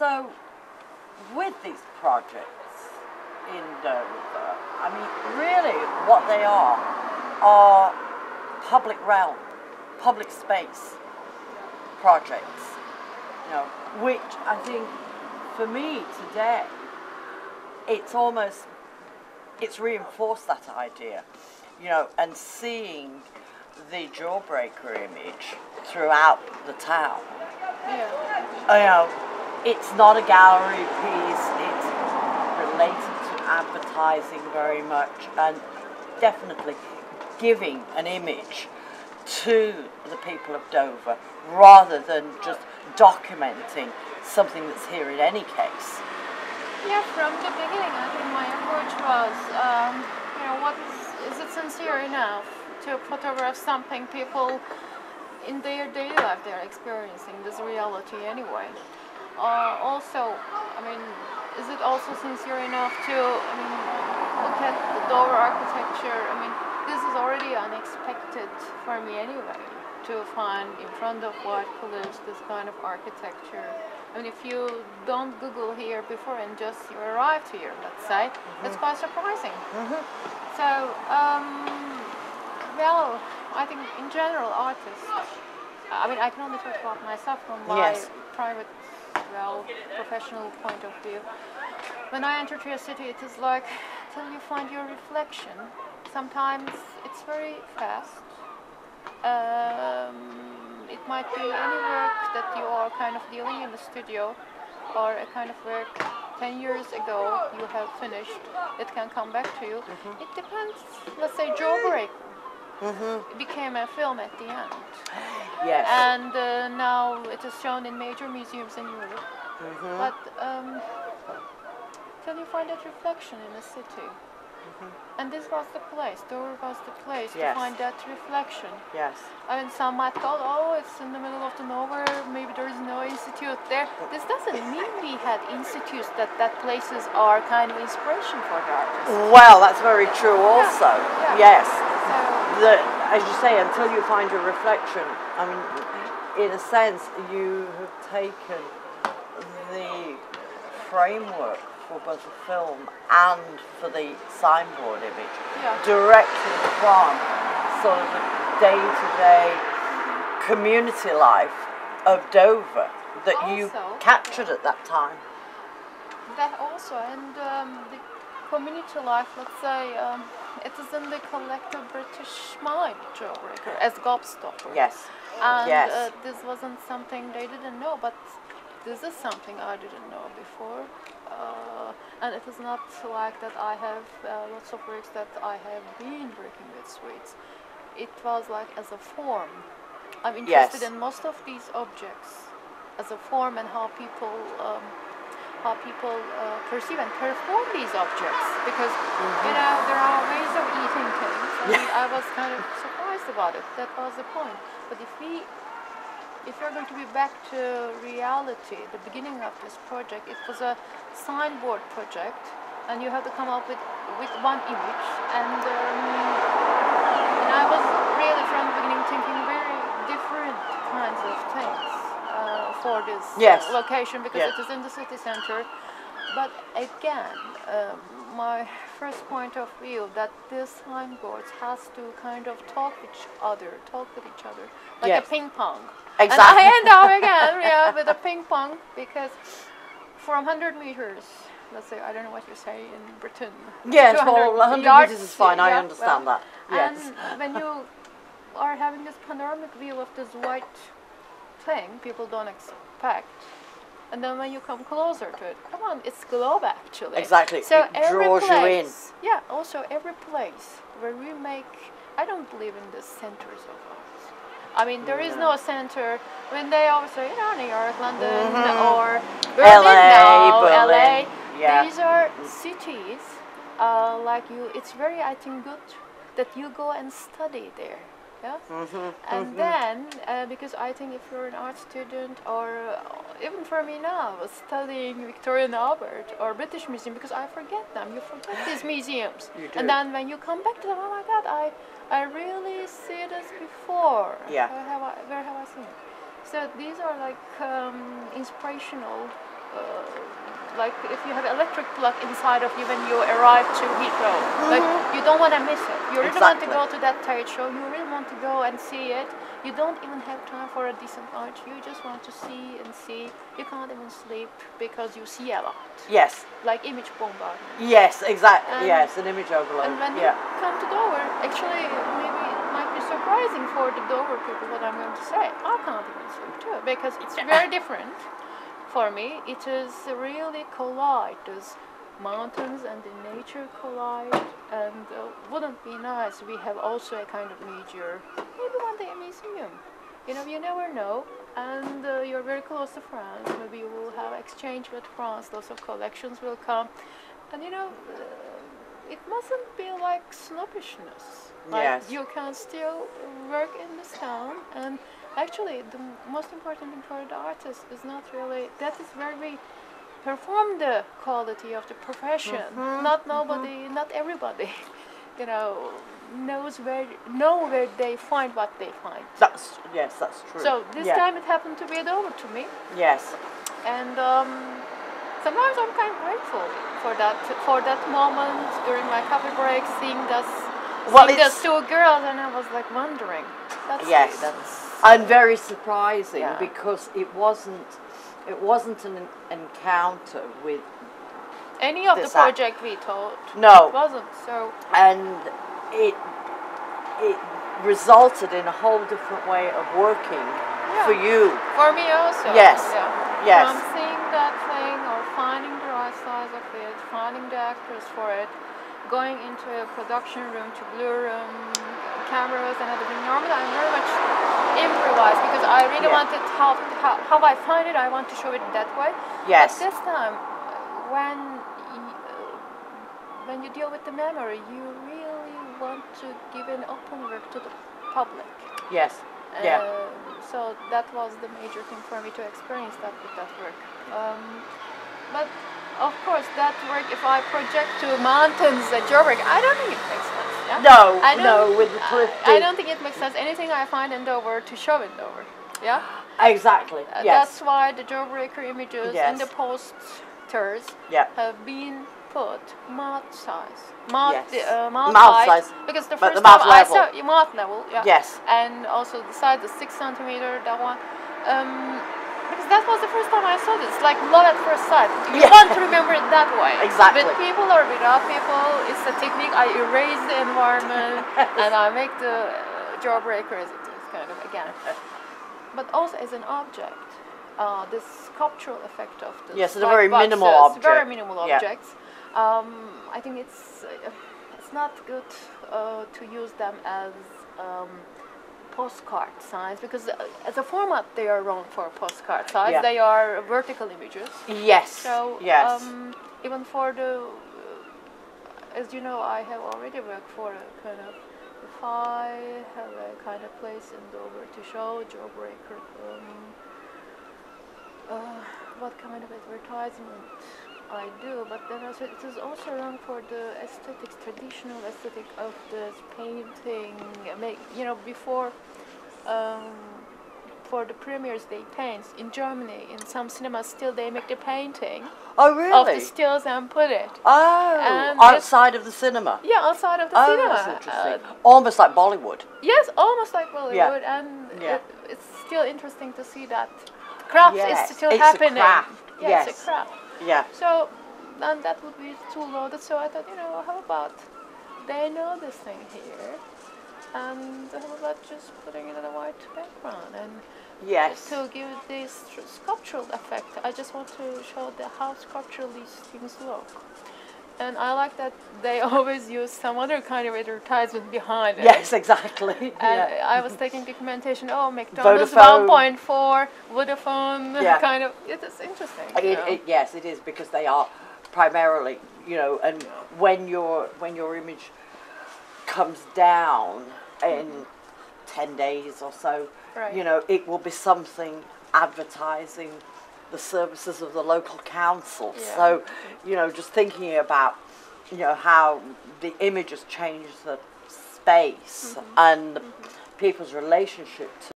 So, with these projects in Dover, I mean, really what they are public realm, public space projects, you know, which I think for me today, it's reinforced that idea, you know, and seeing the Jawbreaker image throughout the town. Yeah. You know, it's not a gallery piece, it's related to advertising very much, and definitely giving an image to the people of Dover rather than just documenting something that's here in any case. Yeah, from the beginning, I think my approach was, you know, what is it sincere enough to photograph something people in their daily life they're experiencing this reality anyway. Also, I mean, is it also sincere enough to, I mean, look at the Dover architecture? I mean, this is already unexpected for me anyway, to find in front of White Cliffs this kind of architecture. I mean, if you don't Google here before and just you arrived here, let's say, it's quite surprising. So, well, I think in general artists, I mean, I can only talk about myself from my private, well, professional point of view. When I enter to a city, it is like till you find your reflection. Sometimes it's very fast. It might be any work that you are kind of dealing in the studio, or a kind of work 10 years ago you have finished. It can come back to you. It depends. Let's say Jawbreaker. It became a film at the end. Yes. And now it is shown in major museums in Europe. But till you find that reflection in a city. And this was the place, Dover was the place to find that reflection. Yes. I mean, some might call, oh, it's in the middle of the nowhere, maybe there is no institute there. This doesn't mean we had institutes that places are kind of inspiration for the artists. Well, that's very true also. Yes. So, as you say, until you find your reflection, I mean, in a sense, you have taken the framework for both the film and for the signboard image directly from sort of the day-to-day community life of Dover that you captured at that time. That also, and the community life, let's say, it is in the collective British mind, Jawbreaker, as gobstopper. Yes. And this wasn't something they didn't know, but this is something I didn't know before. And it is not like that I have lots of works that I have been working with Swedes. It was like as a form. I'm interested in most of these objects as a form and how people perceive and perform these objects. Because, you know, there are ways of eating things. And I was kind of surprised about it. That was the point. But if you're going to be back to reality, the beginning of this project, it was a signboard project, and you have to come up with one image. And I was really from the beginning thinking very different kinds of things for this location, because it is in the city center. But again, my first point of view that these signboards has to kind of talk with each other, like a ping pong. Exactly. And I end up again with a ping pong, because from 100 meters, let's say, I don't know what you say in Britain. Yes, well, 100 yards, meters is fine, I understand that. Yes. And when you are having this panoramic view of this white thing, people don't expect. And then when you come closer to it, come on, it's globe actually. Exactly, so it draws you in. Yeah, also every place where we make, I don't believe in the centers of art. I mean, there is no center. When they always say, you know, New York, London, or Berlin, LA. Yeah. These are cities like you. It's very, I think, good that you go and study there. Yeah. And then, because I think if you're an art student, or even for me now, studying Victoria and Albert or British Museum, because I forget them. You forget these museums. You do. And then when you come back to them, oh my God, I really see this before. Yeah. Where have I seen it? So these are like inspirational like if you have electric plug inside of you when you arrive to Heathrow, like you don't want to miss it. You really want to go to that trade show. You really want to go and see it. You don't even have time for a decent lunch. You just want to see and see. You can't even sleep because you see a lot. Yes. Like image bombardment. Yes, exactly. And yes, an image overload. And when you come to Dover, actually, maybe it might be surprising for the Dover people what I'm going to say. I can't even sleep too because it's very different. For me, it is really collide. Those mountains and the nature collide, and wouldn't be nice. We have also a kind of major, maybe one day a museum. You know, you never know. And you're very close to France. Maybe you will have exchange with France. Lots of collections will come, and you know, it mustn't be like snobishness. Like yes. You can still work in this town and. Actually, the most important thing for the artist is not really, that is where we perform the quality of the profession. Not everybody, you know, know where they find what they find. That's true. So this time it happened to be a Dover to me. Yes. And sometimes I'm kind of grateful for that moment during my coffee break, seeing those two girls, and I was like wondering. That's and very surprising because it wasn't an encounter with any of the project we taught. No, it wasn't. So and it resulted in a whole different way of working for you. For me also. Yes. Yes. From seeing that thing or finding the right size of it, finding the actors for it, going into a production room to blue room, cameras and everything. Normally I'm very much improvised because I really wanted how I find it, I want to show it that way. Yes. But this time, when you deal with the memory, you really want to give an open work to the public. Yes. So that was the major thing for me to experience that with that work. But of course, that work, if I project to mountains at Joburg, I don't think it makes sense. Yeah? No, with the cliff. I don't think it makes sense. Anything I find in Dover to show in Dover. Yeah? Exactly. Yes. That's why the Jawbreaker images in the posters have been put mouth size. Mouth size. Because the first time I saw mouth level. Yeah. Yes. And also the size, the 6 centimeter, that one. Because that was the first time I saw this, like love at first sight. You want to remember it that way. Exactly. With people or without people, it's a technique. I erase the environment and I make the jawbreaker as it is, kind of, again. But also as an object, this sculptural effect of the it's a very minimal object. Very minimal objects. I think it's not good to use them as postcard size because as a format they are wrong for postcard size. They are vertical images. Yes. So even for the, as you know, I have already worked for a kind of, if I have a kind of place in Dover to show Jawbreaker, what kind of advertisement I do, but then also it is also wrong for the aesthetics, traditional aesthetic of this painting. Before for the premieres they paint in Germany, in some cinemas still they make the painting. Oh really? Of the stills and put it. Oh, and outside of the cinema. Yeah, outside of the cinema. That's interesting. Almost like Bollywood. Yes, almost like Bollywood, and it's still interesting to see that craft is still happening. A craft. Yeah, it's a craft. Yeah. So, and that would be too loaded. So I thought, how about they know this thing here, and how about just putting it in a white background and to give this sculptural effect. I just want to show how sculptural these things look. And I like that they always use some other kind of advertisement behind it. Yes, exactly. And I was taking documentation, McDonald's 1.4, Vodafone, kind of, it is interesting. Yes, it is, because they are primarily, and when your image comes down in 10 days or so, it will be something advertising the services of the local council. So, just thinking about, how the images change the space and people's relationship to